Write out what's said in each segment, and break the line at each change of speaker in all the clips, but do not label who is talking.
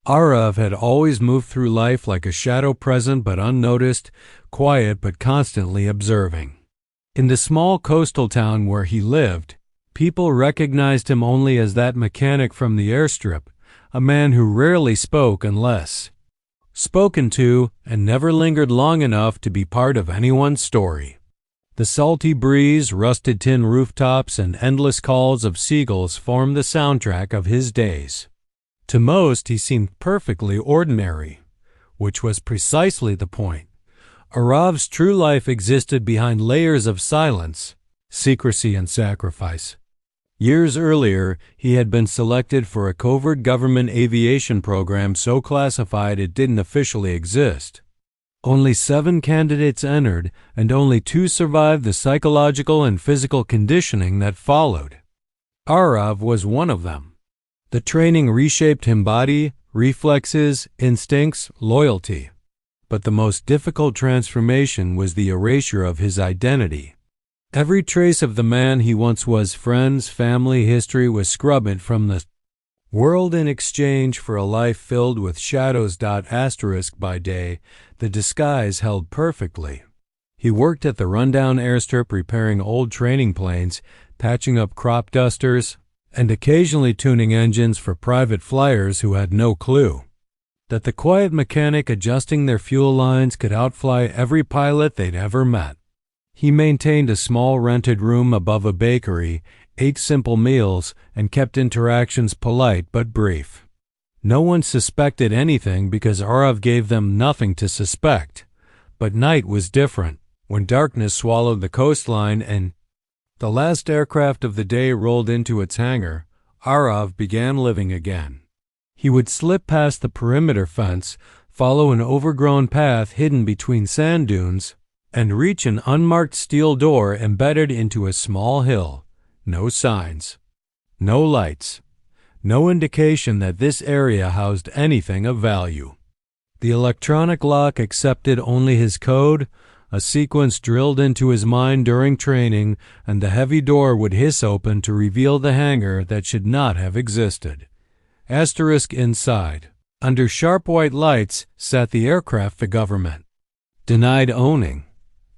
Aarav had always moved through life like a shadow present but unnoticed, quiet but constantly observing. In the small coastal town where he lived, people recognized him only as that mechanic from the airstrip, a man who rarely spoke unless spoken to and never lingered long enough to be part of anyone's story. The salty breeze, rusted tin rooftops, and endless calls of seagulls formed the soundtrack of his days. To most, he seemed perfectly ordinary, which was precisely the point. Aarav's true life existed behind layers of silence, secrecy, and sacrifice. Years earlier, he had been selected for a covert government aviation program so classified it didn't officially exist. Only 7 candidates entered, and only 2 survived the psychological and physical conditioning that followed. Aarav was one of them. The training reshaped him body, reflexes, instincts, loyalty. But the most difficult transformation was the erasure of his identity. Every trace of the man he once was, friends, family, history, was scrubbed from the world in exchange for a life filled with shadows. By day, the disguise held perfectly. He worked at the rundown airstrip repairing old training planes, patching up crop dusters, and occasionally tuning engines for private flyers who had no clue that the quiet mechanic adjusting their fuel lines could outfly every pilot they'd ever met. He maintained a small rented room above a bakery, ate simple meals, and kept interactions polite but brief. No one suspected anything because Aarav gave them nothing to suspect. But night was different. When darkness swallowed the coastline and the last aircraft of the day rolled into its hangar, Aarav began living again. He would slip past the perimeter fence, follow an overgrown path hidden between sand dunes, and reach an unmarked steel door embedded into a small hill. No signs, no lights, no indication that this area housed anything of value. The electronic lock accepted only his code, a sequence drilled into his mind during training, and the heavy door would hiss open to reveal the hangar that should not have existed. Inside, under sharp white lights, sat the aircraft the government denied owning.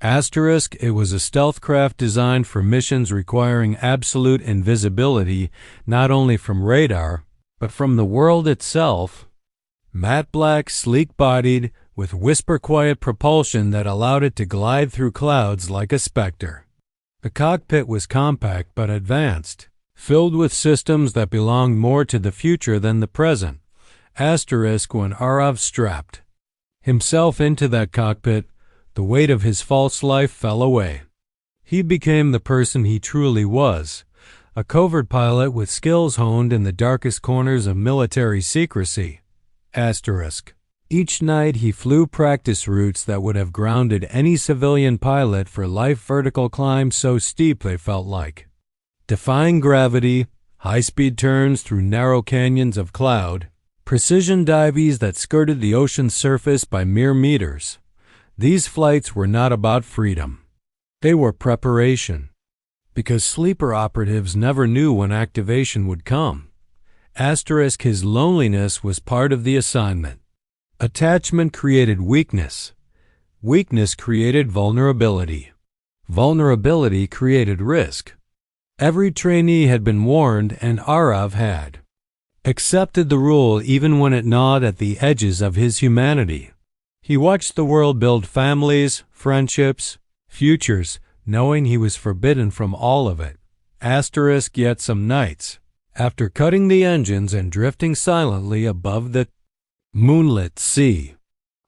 It was a stealth craft designed for missions requiring absolute invisibility, not only from radar, but from the world itself. Matte black, sleek-bodied, with whisper-quiet propulsion that allowed it to glide through clouds like a specter. The cockpit was compact but advanced, filled with systems that belonged more to the future than the present. When Aarav strapped himself into that cockpit, the weight of his false life fell away. He became the person he truly was, a covert pilot with skills honed in the darkest corners of military secrecy. Each night he flew practice routes that would have grounded any civilian pilot for life, vertical climbs so steep they felt like defying gravity, high-speed turns through narrow canyons of cloud, precision dives that skirted the ocean's surface by mere meters. These flights were not about freedom. They were preparation. Because sleeper operatives never knew when activation would come. His loneliness was part of the assignment. Attachment created weakness. Weakness created vulnerability. Vulnerability created risk. Every trainee had been warned, and Aarav had accepted the rule even when it gnawed at the edges of his humanity. He watched the world build families, friendships, futures, knowing he was forbidden from all of it. Yet some nights, after cutting the engines and drifting silently above the moonlit sea,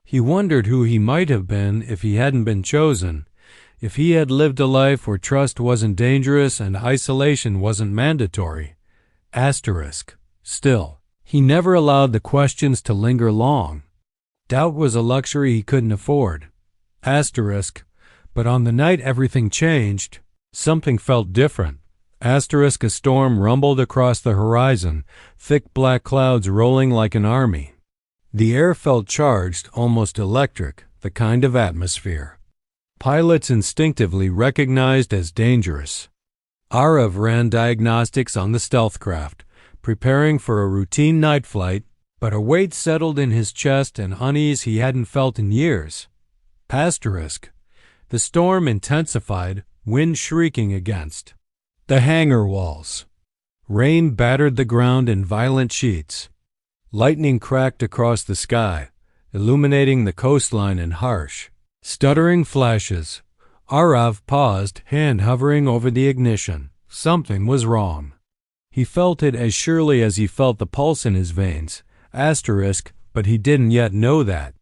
he wondered who he might have been if he hadn't been chosen, if he had lived a life where trust wasn't dangerous and isolation wasn't mandatory. Still, he never allowed the questions to linger long. Doubt was a luxury he couldn't afford. But on the night everything changed, something felt different. A storm rumbled across the horizon, thick black clouds rolling like an army. The air felt charged, almost electric, the kind of atmosphere pilots instinctively recognized as dangerous. Aarav ran diagnostics on the stealth craft, preparing for a routine night flight, but a weight settled in his chest, an unease he hadn't felt in years. Asterisk. The storm intensified, wind shrieking against the hangar walls. Rain battered the ground in violent sheets. Lightning cracked across the sky, illuminating the coastline in harsh, stuttering flashes. Aarav paused, hand hovering over the ignition. Something was wrong. He felt it as surely as he felt the pulse in his veins. Asterisk, but he didn't yet know that.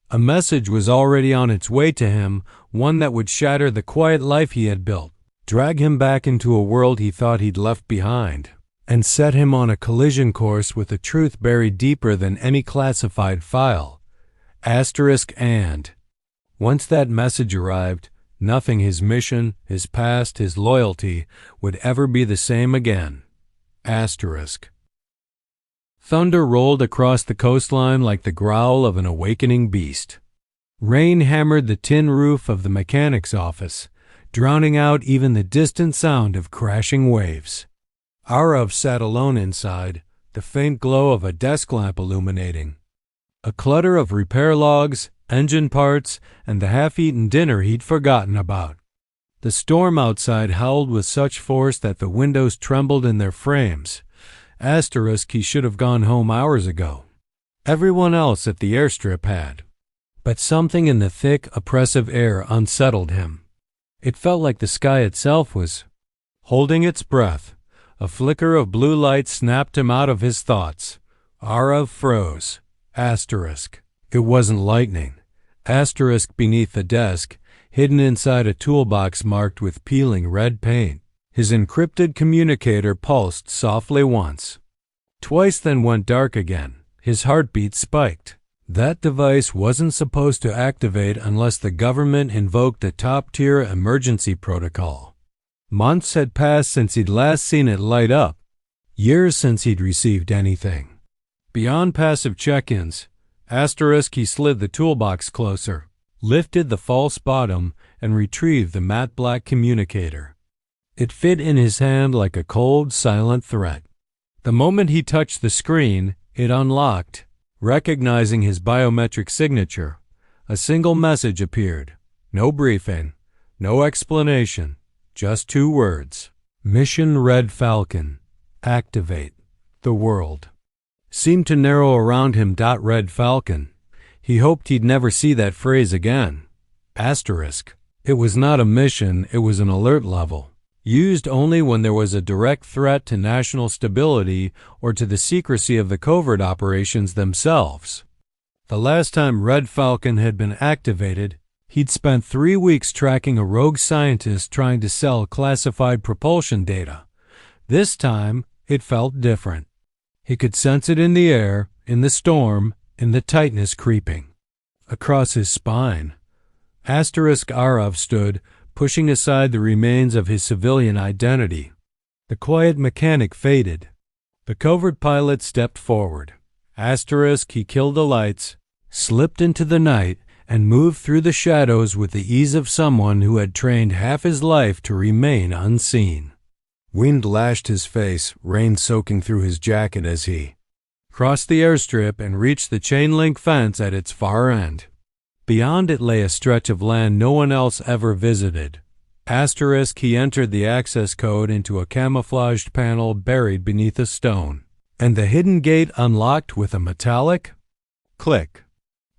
A message was already on its way to him, one that would shatter the quiet life he had built, drag him back into a world he thought he'd left behind, and set him on a collision course with a truth buried deeper than any classified file. Asterisk and. Once that message arrived, nothing, his mission, his past, his loyalty, would ever be the same again. Asterisk. Thunder rolled across the coastline like the growl of an awakening beast. Rain hammered the tin roof of the mechanic's office, drowning out even the distant sound of crashing waves. Aarav sat alone inside, the faint glow of a desk lamp illuminating. A clutter of repair logs, engine parts, and the half-eaten dinner he'd forgotten about. The storm outside howled with such force that the windows trembled in their frames. Asterisk, he should have gone home hours ago. Everyone else at the airstrip had. But something in the thick, oppressive air unsettled him. It felt like the sky itself was holding its breath. A flicker of blue light snapped him out of his thoughts. Aarav froze. Asterisk. It wasn't lightning. Asterisk beneath the desk, hidden inside a toolbox marked with peeling red paint. His encrypted communicator pulsed softly once. Twice, then went dark again. His heartbeat spiked. That device wasn't supposed to activate unless the government invoked a top-tier emergency protocol. Months had passed since he'd last seen it light up. Years since he'd received anything. Beyond passive check-ins, asterisk, he slid the toolbox closer, lifted the false bottom, and retrieved the matte black communicator. It fit in his hand like a cold, silent threat. The moment he touched the screen, it unlocked. Recognizing his biometric signature, a single message appeared. No briefing, no explanation, just 2 words. Mission Red Falcon. Activate. The world seemed to narrow around him. Red Falcon. He hoped he'd never see that phrase again. Asterisk. It was not a mission, it was an alert level. Used only when there was a direct threat to national stability or to the secrecy of the covert operations themselves. The last time Red Falcon had been activated, he'd spent 3 weeks tracking a rogue scientist trying to sell classified propulsion data. This time, it felt different. He could sense it in the air, in the storm, in the tightness creeping across his spine. Asterisk. Aarav stood, pushing aside the remains of his civilian identity. The quiet mechanic faded. The covert pilot stepped forward. Asterisk. He killed the lights, slipped into the night, and moved through the shadows with the ease of someone who had trained half his life to remain unseen. Wind lashed his face, rain soaking through his jacket as he crossed the airstrip and reached the chain-link fence at its far end. Beyond it lay a stretch of land no one else ever visited. Asterisk. He entered the access code into a camouflaged panel buried beneath a stone, and the hidden gate unlocked with a metallic click.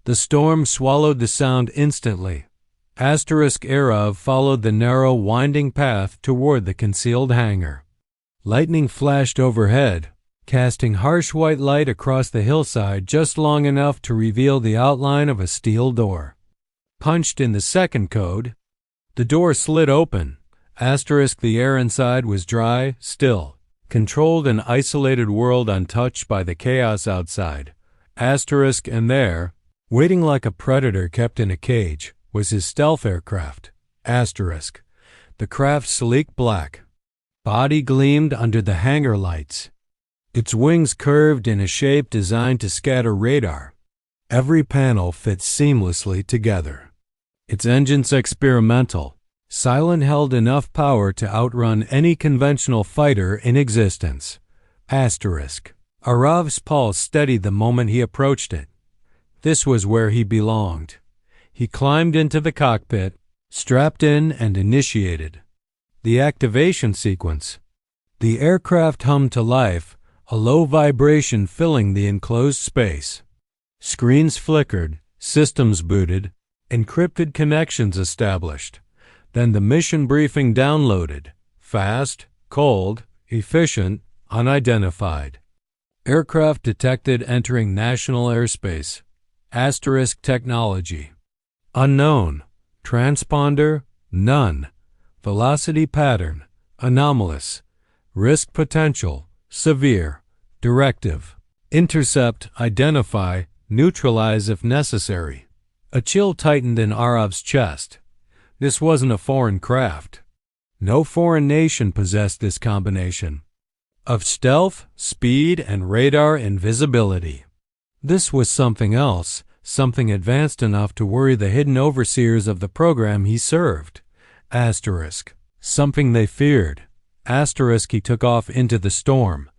The storm swallowed the sound instantly. Asterisk. Aarav followed the narrow, winding path toward the concealed hangar. Lightning flashed overhead, casting harsh white light across the hillside just long enough to reveal the outline of a steel door. Punched in the second code, the door slid open. Asterisk. The air inside was dry, still, controlled an isolated world untouched by the chaos outside. Asterisk. And there, waiting like a predator kept in a cage, was his stealth aircraft. Asterisk. The craft's sleek black body gleamed under the hangar lights. Its wings curved in a shape designed to scatter radar. Every panel fits seamlessly together. Its engines experimental. Silent held enough power to outrun any conventional fighter in existence. Asterisk. Aarav's pulse steadied the moment he approached it. This was where he belonged. He climbed into the cockpit, strapped in, and initiated the activation sequence. The aircraft hummed to life, a low vibration filling the enclosed space. Screens flickered, systems booted, encrypted connections established. Then the mission briefing downloaded. Fast, cold, efficient, unidentified. Aircraft detected entering national airspace. Asterisk technology. Unknown. Transponder, none. Velocity pattern, anomalous. Risk potential, severe. Directive. Intercept, identify, neutralize if necessary. A chill tightened in Aarav's chest. This wasn't a foreign craft. No foreign nation possessed this combination of stealth, speed, and radar invisibility. This was something else, something advanced enough to worry the hidden overseers of the program he served. Asterisk. Something they feared. Asterisk. He took off into the storm,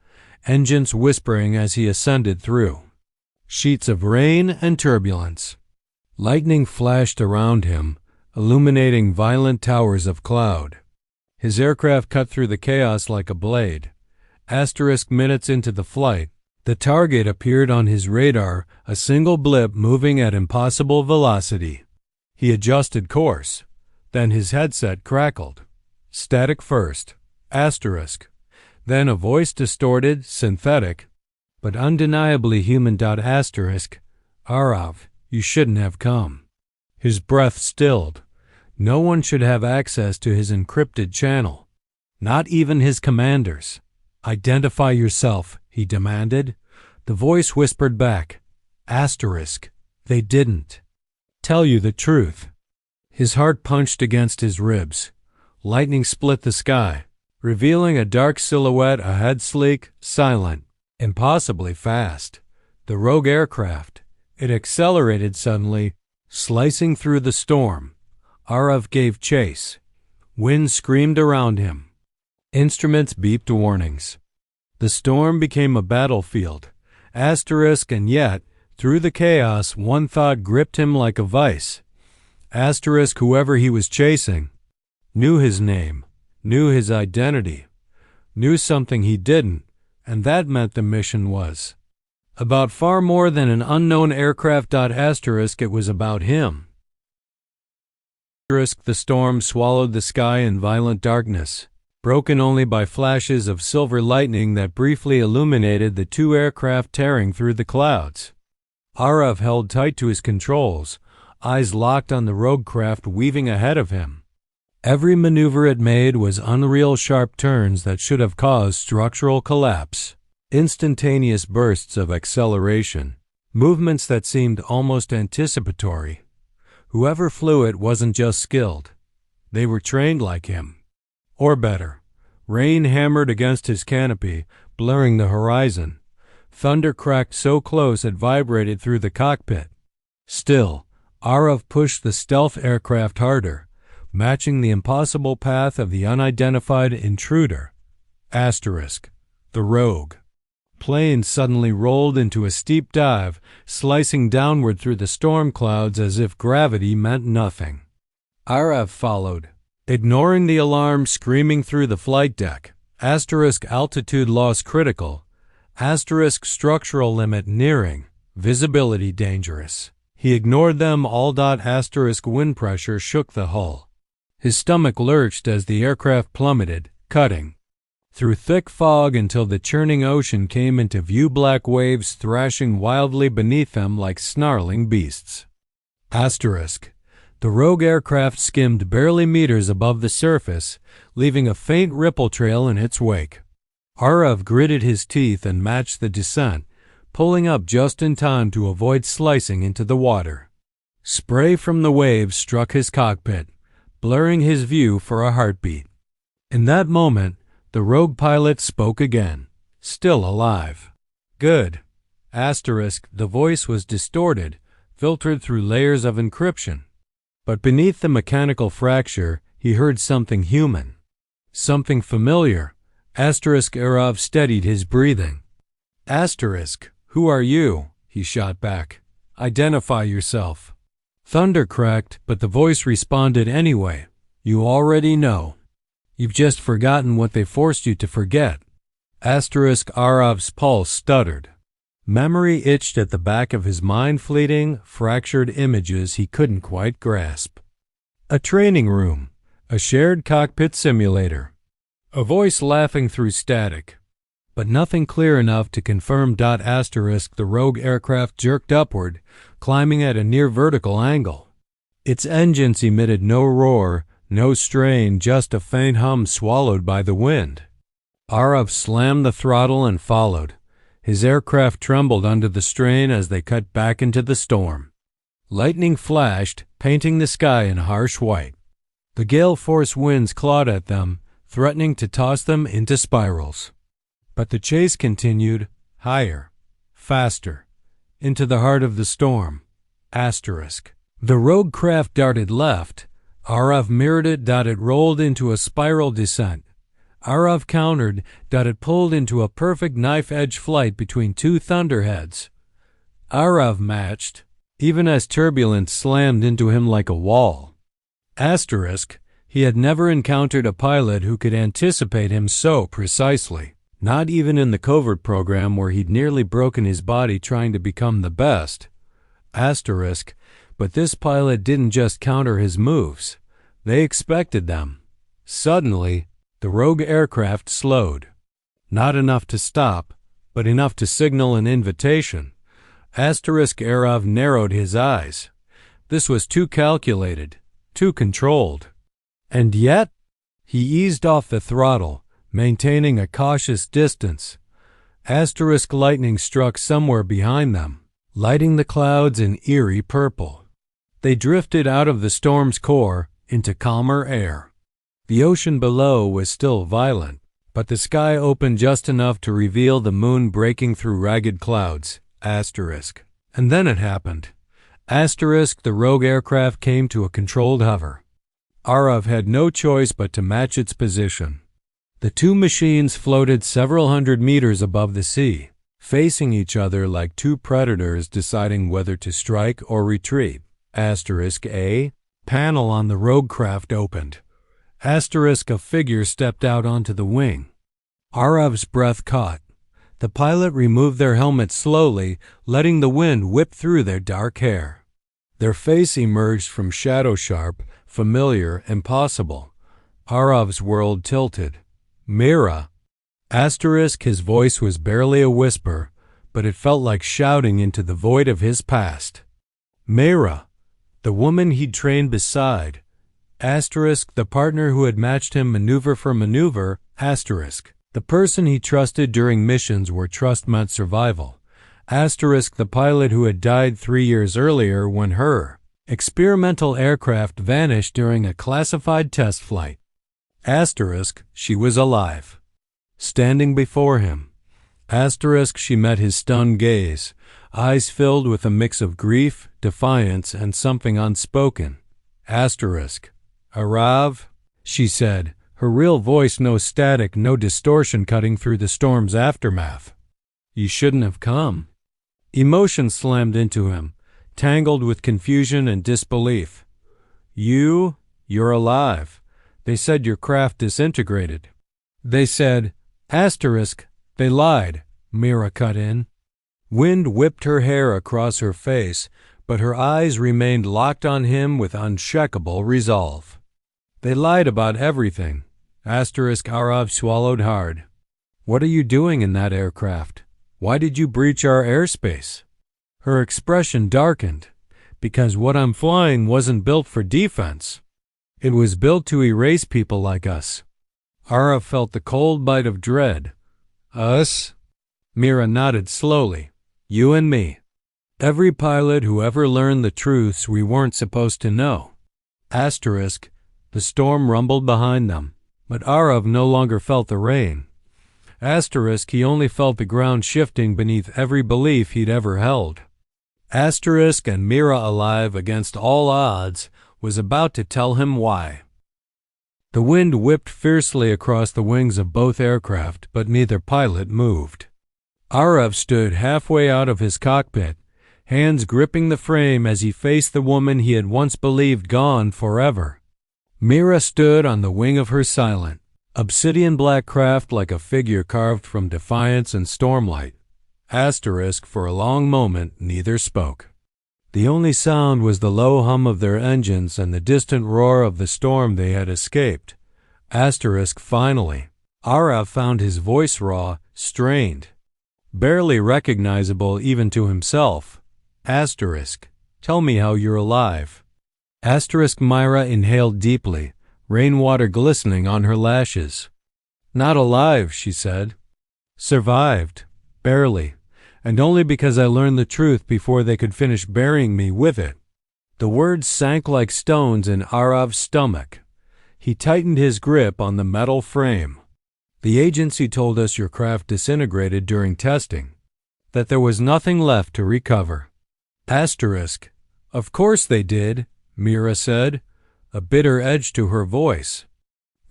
engines whispering as he ascended through sheets of rain and turbulence. Lightning flashed around him, illuminating violent towers of cloud. His aircraft cut through the chaos like a blade. Asterisk. Minutes into the flight, the target appeared on his radar, a single blip moving at impossible velocity. He adjusted course. Then his headset crackled. Static first. Asterisk. Then a voice distorted, synthetic, but undeniably human. Asterisk. Aarav, you shouldn't have come. His breath stilled. No one should have access to his encrypted channel. Not even his commanders. Identify yourself, he demanded. The voice whispered back. Asterisk. They didn't tell you the truth. His heart punched against his ribs. Lightning split the sky, revealing a dark silhouette ahead, sleek, silent, impossibly fast. The rogue aircraft. It accelerated suddenly, slicing through the storm. Aarav gave chase. Wind screamed around him. Instruments beeped warnings. The storm became a battlefield. Asterisk. And yet, through the chaos, one thought gripped him like a vice. Asterisk. Whoever he was chasing knew his name, knew his identity, knew something he didn't, and that meant the mission was about far more than an unknown aircraft. Asterisk. It was about him. Asterisk. The storm swallowed the sky in violent darkness, broken only by flashes of silver lightning that briefly illuminated the two aircraft tearing through the clouds. Aarav held tight to his controls, eyes locked on the rogue craft weaving ahead of him. Every maneuver it made was unreal sharp turns that should have caused structural collapse, instantaneous bursts of acceleration, movements that seemed almost anticipatory. Whoever flew it wasn't just skilled. They were trained like him. Or better. Rain hammered against his canopy, blurring the horizon. Thunder cracked so close it vibrated through the cockpit. Still, Aarav pushed the stealth aircraft harder, matching the impossible path of the unidentified intruder. Asterisk. The rogue. Plane suddenly rolled into a steep dive, slicing downward through the storm clouds as if gravity meant nothing. Aarav followed, ignoring the alarm screaming through the flight deck. Asterisk. Altitude loss critical. Asterisk. Structural limit nearing. Visibility dangerous. He ignored them all. Asterisk. Wind pressure shook the hull. His stomach lurched as the aircraft plummeted, cutting through thick fog until the churning ocean came into view, black waves thrashing wildly beneath them like snarling beasts. Asterisk. The rogue aircraft skimmed barely meters above the surface, leaving a faint ripple trail in its wake. Aarav gritted his teeth and matched the descent, pulling up just in time to avoid slicing into the water. Spray from the waves struck his cockpit, blurring his view for a heartbeat. In that moment, the rogue pilot spoke again, still alive. Good. Asterisk. The voice was distorted, filtered through layers of encryption. But beneath the mechanical fracture, he heard something human, something familiar. Asterisk. Aarav steadied his breathing. Asterisk, who are you? He shot back. Identify yourself. Thunder cracked, but the voice responded anyway. You already know. You've just forgotten what they forced you to forget. Asterisk Aarav's pulse stuttered. Memory itched at the back of his mind, fleeting, fractured images he couldn't quite grasp. A training room, a shared cockpit simulator, a voice laughing through static, but nothing clear enough to confirm. Asterisk the rogue aircraft jerked upward, climbing at a near vertical angle. Its engines emitted no roar, no strain, just a faint hum swallowed by the wind. Aarav slammed the throttle and followed. His aircraft trembled under the strain as they cut back into the storm. Lightning flashed, painting the sky in harsh white. The gale-force winds clawed at them, threatening to toss them into spirals. But the chase continued, higher, faster, into the heart of the storm. Asterisk. The rogue craft darted left. Aarav mirrored it. It rolled into a spiral descent. Aarav countered. It pulled into a perfect knife-edge flight between two thunderheads. Aarav matched, even as turbulence slammed into him like a wall. Asterisk. He had never encountered a pilot who could anticipate him so precisely. Not even in the Covert program, where he'd nearly broken his body trying to become the best. Asterisk. But this pilot didn't just counter his moves. They expected them. Suddenly, the rogue aircraft slowed. Not enough to stop, but enough to signal an invitation. Asterisk Aarav narrowed his eyes. This was too calculated, too controlled. And yet, he eased off the throttle, maintaining a cautious distance. Asterisk lightning struck somewhere behind them, lighting the clouds in eerie purple. They drifted out of the storm's core into calmer air. The ocean below was still violent, but the sky opened just enough to reveal the moon breaking through ragged clouds. Asterisk. And then it happened. Asterisk the rogue aircraft came to a controlled hover. Aarav had no choice but to match its position. The two machines floated several hundred meters above the sea, facing each other like two predators deciding whether to strike or retreat. Asterisk A. Panel on the rogue craft opened. Asterisk a figure stepped out onto the wing. Aarav's breath caught. The pilot removed their helmets slowly, letting the wind whip through their dark hair. Their face emerged from shadow sharp, familiar, impossible. Aarav's world tilted. Mira. Asterisk his voice was barely a whisper, but it felt like shouting into the void of his past. Mira. The woman he'd trained beside. Asterisk the partner who had matched him maneuver for maneuver. Asterisk. The person he trusted during missions where trust meant survival. Asterisk the pilot who had died 3 years earlier when her experimental aircraft vanished during a classified test flight. Asterisk she was alive. Standing before him. Asterisk she met his stunned gaze, eyes filled with a mix of grief, defiance, and something unspoken. Asterisk. Aarav, she said, her real voice no static, no distortion cutting through the storm's aftermath. You shouldn't have come. Emotion slammed into him, tangled with confusion and disbelief. You're alive. They said your craft disintegrated. They said, asterisk, they lied, Mira cut in. Wind whipped her hair across her face, but her eyes remained locked on him with unshakable resolve. They lied about everything. Asterisk Aarav swallowed hard. What are you doing in that aircraft? Why did you breach our airspace? Her expression darkened. Because what I'm flying wasn't built for defense. It was built to erase people like us. Aarav felt the cold bite of dread. Us? Mira nodded slowly. You and me. Every pilot who ever learned the truths we weren't supposed to know. Asterisk. The storm rumbled behind them, but Aarav no longer felt the rain. Asterisk he only felt the ground shifting beneath every belief he'd ever held. Asterisk and Mira alive against all odds was about to tell him why. The wind whipped fiercely across the wings of both aircraft, but neither pilot moved. Aarav stood halfway out of his cockpit, hands gripping the frame as he faced the woman he had once believed gone forever. Mira stood on the wing of her silent, obsidian-black craft like a figure carved from defiance and stormlight. For a long moment, neither spoke. The only sound was the low hum of their engines and the distant roar of the storm they had escaped. Finally, Aarav found his voice raw, strained, barely recognizable even to himself. Tell me how you're alive. Mira inhaled deeply, rainwater glistening on her lashes. Not alive, she said. Survived. Barely. And only because I learned the truth before they could finish burying me with it. The words sank like stones in Aarav's stomach. He tightened his grip on the metal frame. The agency told us your craft disintegrated during testing, that there was nothing left to recover. Of course they did, Mira said, a bitter edge to her voice.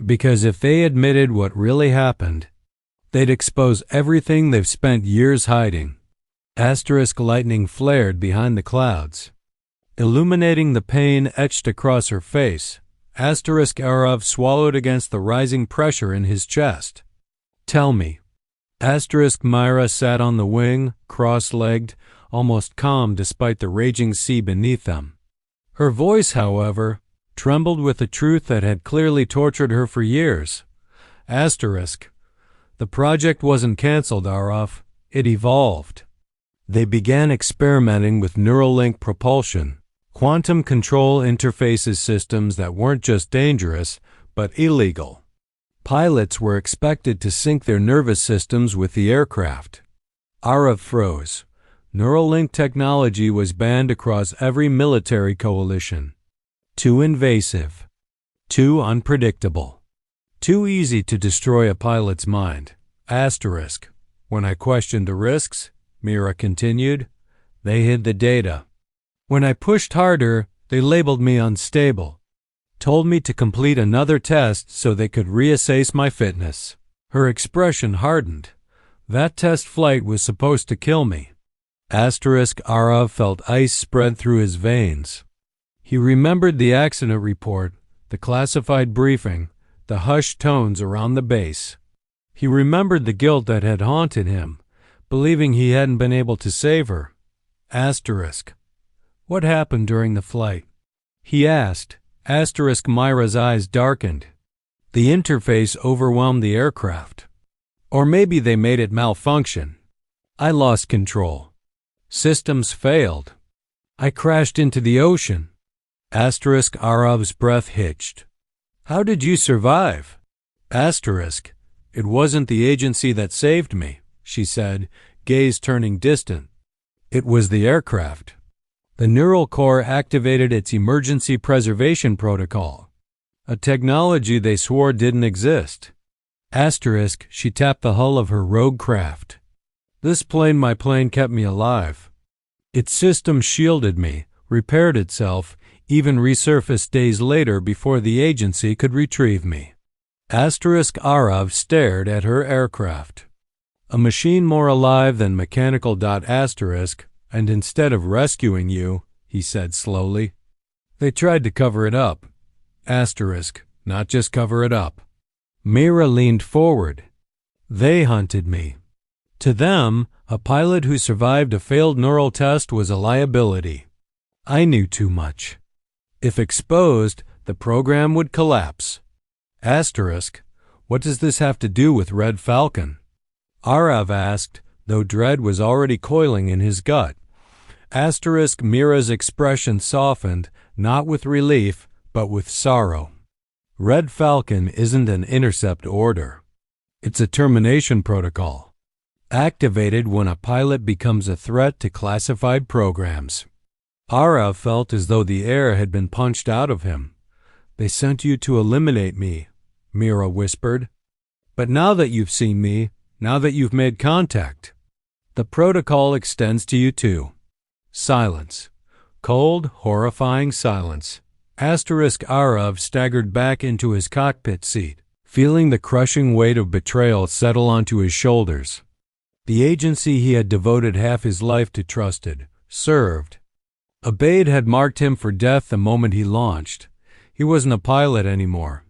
Because if they admitted what really happened, they'd expose everything they've spent years hiding. Lightning flared behind the clouds, illuminating the pain etched across her face. Aarav swallowed against the rising pressure in his chest. Tell me. Mira sat on the wing, cross-legged, almost calm despite the raging sea beneath them. Her voice, however, trembled with a truth that had clearly tortured her for years. The project wasn't cancelled, Aarav. It evolved. They began experimenting with Neuralink propulsion, quantum control interfaces systems that weren't just dangerous, but illegal. Pilots were expected to sync their nervous systems with the aircraft. Aarav froze. Neuralink technology was banned across every military coalition. Too invasive. Too unpredictable. Too easy to destroy a pilot's mind. When I questioned the risks, Mira continued, they hid the data. When I pushed harder, they labeled me unstable. Told me to complete another test so they could reassess my fitness. Her expression hardened. That test flight was supposed to kill me. Aarav felt ice spread through his veins. He remembered the accident report, the classified briefing, the hushed tones around the base. He remembered the guilt that had haunted him, believing he hadn't been able to save her. What happened during the flight? He asked. Mira's eyes darkened. The interface overwhelmed the aircraft. Or maybe they made it malfunction. I lost control. Systems failed. I crashed into the ocean. Aarav's breath hitched. How did you survive? It wasn't the agency that saved me, she said, gaze turning distant. It was the aircraft. The neural core activated its emergency preservation protocol, a technology they swore didn't exist. She tapped the hull of her rogue craft. My plane kept me alive. Its system shielded me, repaired itself, even resurfaced days later before the agency could retrieve me. Aarav stared at her aircraft. A machine more alive than mechanical. And instead of rescuing you, he said slowly, they tried to cover it up. Not just cover it up. Mira leaned forward. They hunted me. To them, a pilot who survived a failed neural test was a liability. I knew too much. If exposed, the program would collapse. What does this have to do with Red Falcon? Aarav asked, though dread was already coiling in his gut. Mira's expression softened, not with relief, but with sorrow. Red Falcon isn't an intercept order. It's a termination protocol, activated when a pilot becomes a threat to classified programs. Aarav felt as though the air had been punched out of him. They sent you to eliminate me, Mira whispered. But now that you've seen me, now that you've made contact, the protocol extends to you too. Silence. Cold, horrifying silence. Aarav staggered back into his cockpit seat, feeling the crushing weight of betrayal settle onto his shoulders. The agency he had devoted half his life to trusted, served. Abaid had marked him for death the moment he launched. He wasn't a pilot anymore.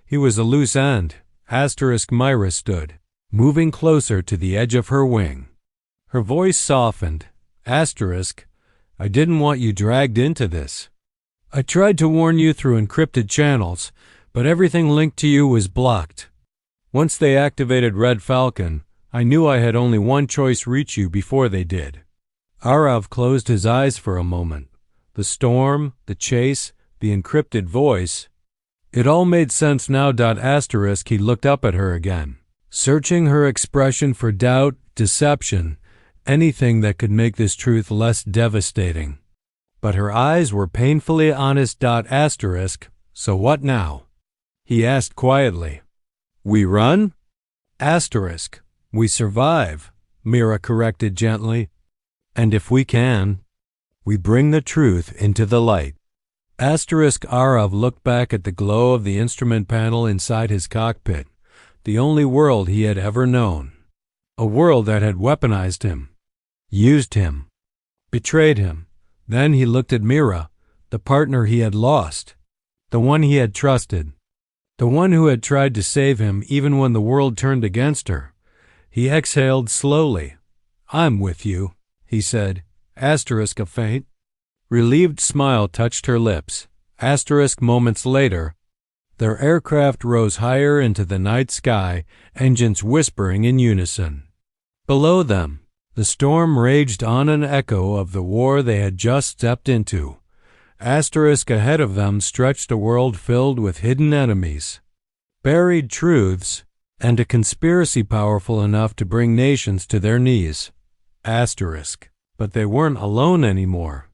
He was a loose end. Mira stood, moving closer to the edge of her wing. Her voice softened. I didn't want you dragged into this. I tried to warn you through encrypted channels, but everything linked to you was blocked. Once they activated Red Falcon, I knew I had only one choice: reach you before they did. Aarav closed his eyes for a moment. The storm, the chase, the encrypted voice. It all made sense now. He looked up at her again, searching her expression for doubt, deception, anything that could make this truth less devastating. But her eyes were painfully honest. So what now? He asked quietly. We run? We survive, Mira corrected gently. And if we can, we bring the truth into the light. Aarav looked back at the glow of the instrument panel inside his cockpit, the only world he had ever known. A world that had weaponized him, used him, betrayed him. Then he looked at Mira, the partner he had lost, the one he had trusted, the one who had tried to save him even when the world turned against her. He exhaled slowly. I'm with you, he said. A faint, relieved smile touched her lips. Moments later, their aircraft rose higher into the night sky, engines whispering in unison. Below them, the storm raged on, an echo of the war they had just stepped into. Ahead of them stretched a world filled with hidden enemies, buried truths, and a conspiracy powerful enough to bring nations to their knees. But they weren't alone anymore.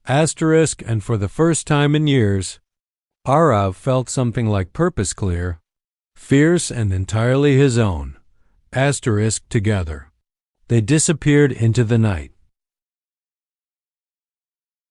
And for the first time in years, Aarav felt something like purpose, clear, fierce, and entirely his own. Together. They disappeared into the night.